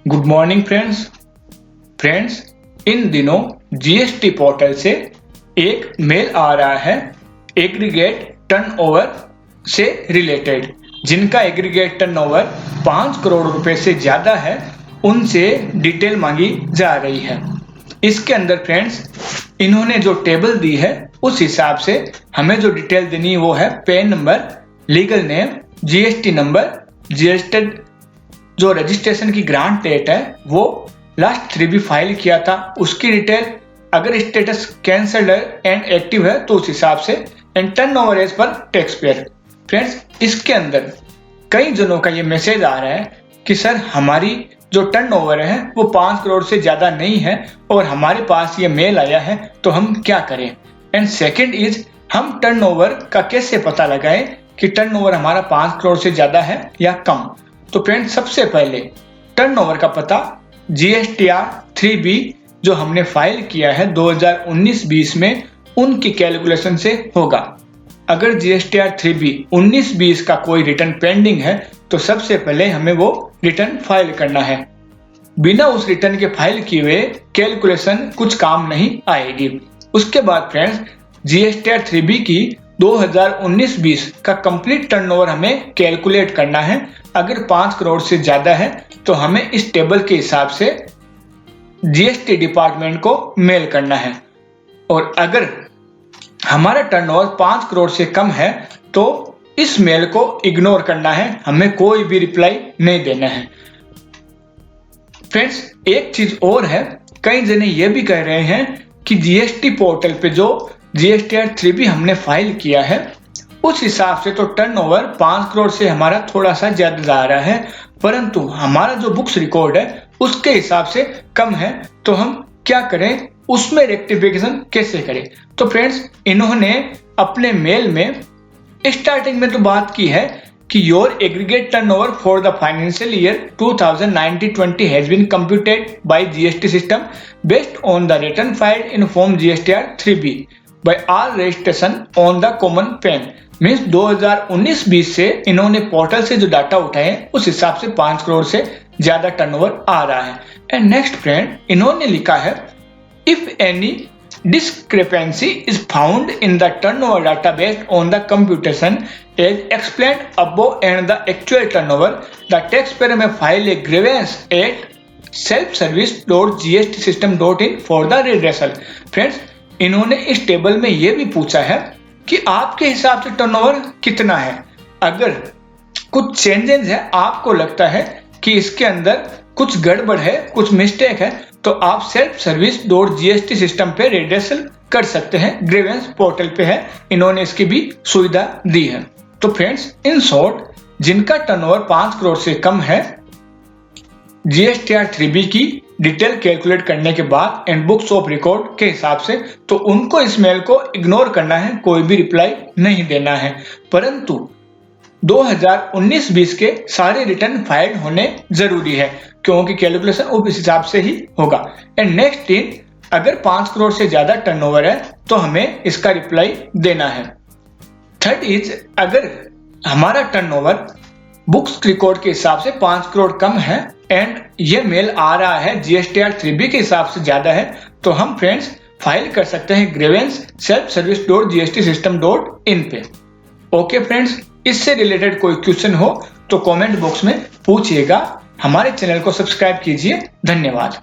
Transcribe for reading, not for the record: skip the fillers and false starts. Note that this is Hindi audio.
गुड मॉर्निंग फ्रेंड्स, इन दिनों जीएसटी पोर्टल से एक मेल आ रहा है एग्रीगेट टर्नओवर से रिलेटेड। जिनका एग्रीगेट टर्नओवर 5 करोड़ रुपए से ज्यादा है उनसे डिटेल मांगी जा रही है। इसके अंदर फ्रेंड्स इन्होंने जो टेबल दी है उस हिसाब से हमें जो डिटेल देनी है वो है pan number, legal name, GST number, GST जो रजिस्ट्रेशन की ग्रांट डेट है वो लास्ट 3B फाइल किया था उसकी डिटेल, अगर स्टेटस कैंसल्ड है एंड एक्टिव है तो उस हिसाब से, एंड टर्नओवर एज पर टैक्स पेयर। फ्रेंड्स इसके अंदर कई जनों का ये मैसेज आ रहा है कि सर हमारी जो टर्नओवर है वो 5 करोड़ से ज्यादा नहीं है और हमारे पास ये मेल आया है तो हम क्या करें। एंड सेकंड इज हम टर्नओवर का कैसे पता लगाएं कि टर्नओवर हमारा 5 करोड़ से ज्यादा है या कम। तो फ्रेंड्स सबसे पहले टर्नओवर का पता GSTR 3B जो हमने फाइल किया है 2019-20 में उनकी कैलकुलेशन से होगा। अगर GSTR 3B 19-20 का कोई रिटर्न पेंडिंग है तो सबसे पहले हमें वो रिटर्न फाइल करना है। बिना उस रिटर्न के फाइल किए हुए कैलकुलेशन कुछ काम नहीं आएगी। उसके बाद फ्रेंड्स GSTR 3B की 2019-20 का कंप्लीट टर्नओवर हमें कैलकुलेट करना है। अगर 5 करोड़ से ज्यादा है तो हमें इस टेबल के हिसाब से जीएसटी डिपार्टमेंट को मेल करना है, और अगर हमारा टर्नओवर 5 करोड़ से कम है तो इस मेल को इग्नोर करना है, हमें कोई भी रिप्लाई नहीं देना है। फ्रेंड्स एक चीज और है, कई जने ये भी कह रहे हैं कि जीएसटी पोर्टल पे जो GSTR 3B हमने फाइल किया है उस हिसाब से तो टर्नओवर 5 करोड़ से हमारा थोड़ा सा ज्यादा जा रहा है, परंतु हमारा जो बुक्स रिकॉर्ड है उसके हिसाब से कम है, तो हम क्या करें, उसमें रेक्टिफिकेशन कैसे करें। तो फ्रेंड्स इन्होंने अपने मेल में स्टार्टिंग में तो बात की है कि your aggregate turnover for the financial year 2019-20 has been computed by GST system based on the return filed in form GSTR 3B by all registration on the common PAN। Means 2019-20 से इन्होंने पोर्टल से जो डाटा उठाए उस हिसाब से 5 करोड़ से ज्यादा टर्नओवर आ रहा है। एंड नेक्स्ट फ्रेंड इन्होंने लिखा है if any discrepancy is found in the turnover data based on the computation as explained above and the actual turnover, the taxpayer may file a grievance at selfservice.gstsystem.in for the redressal। Friends इन्होंने इस टेबल में यह भी पूछा है कि आपके हिसाब से टर्नओवर कितना है। अगर कुछ चेंजेस है, आपको लगता है कि इसके अंदर कुछ गड़बड़ है, कुछ मिस्टेक है, तो आप selfservice.gst सिस्टम पे रेड्रेसल कर सकते हैं। ग्रीवेंस पोर्टल पे है, इन्होंने इसकी भी सुविधा दी है। तो फ्रेंड्स इन शॉर्ट जिनका टर्नओवर 5 करोड़ से कम है GSTR 3B की डिटेल कैलकुलेट करने के बाद एंड बुक्स ऑफ रिकॉर्ड के हिसाब से, तो उनको इस मेल को इग्नोर करना है, कोई भी रिप्लाई नहीं देना है, परंतु 2019-20 के सारे रिटर्न फाइल होने जरूरी है क्योंकि कैलकुलेशन उस हिसाब से ही होगा। एंड नेक्स्ट इन अगर 5 करोड़ से ज्यादा टर्नओवर है तो हमें इसका रिप्लाई देना है। थर्ड इज अगर हमारा टर्नओवर बुक्स रिकॉर्ड के हिसाब से 5 करोड़ कम है एंड ये मेल आ रहा है GSTR 3B के हिसाब से ज्यादा है, तो हम फ्रेंड्स फाइल कर सकते हैं ग्रीवेंस selfservice.gstsystem.in पे। ओके फ्रेंड्स, इससे रिलेटेड कोई क्वेश्चन हो तो कमेंट बॉक्स में पूछिएगा। हमारे चैनल को सब्सक्राइब कीजिए। धन्यवाद।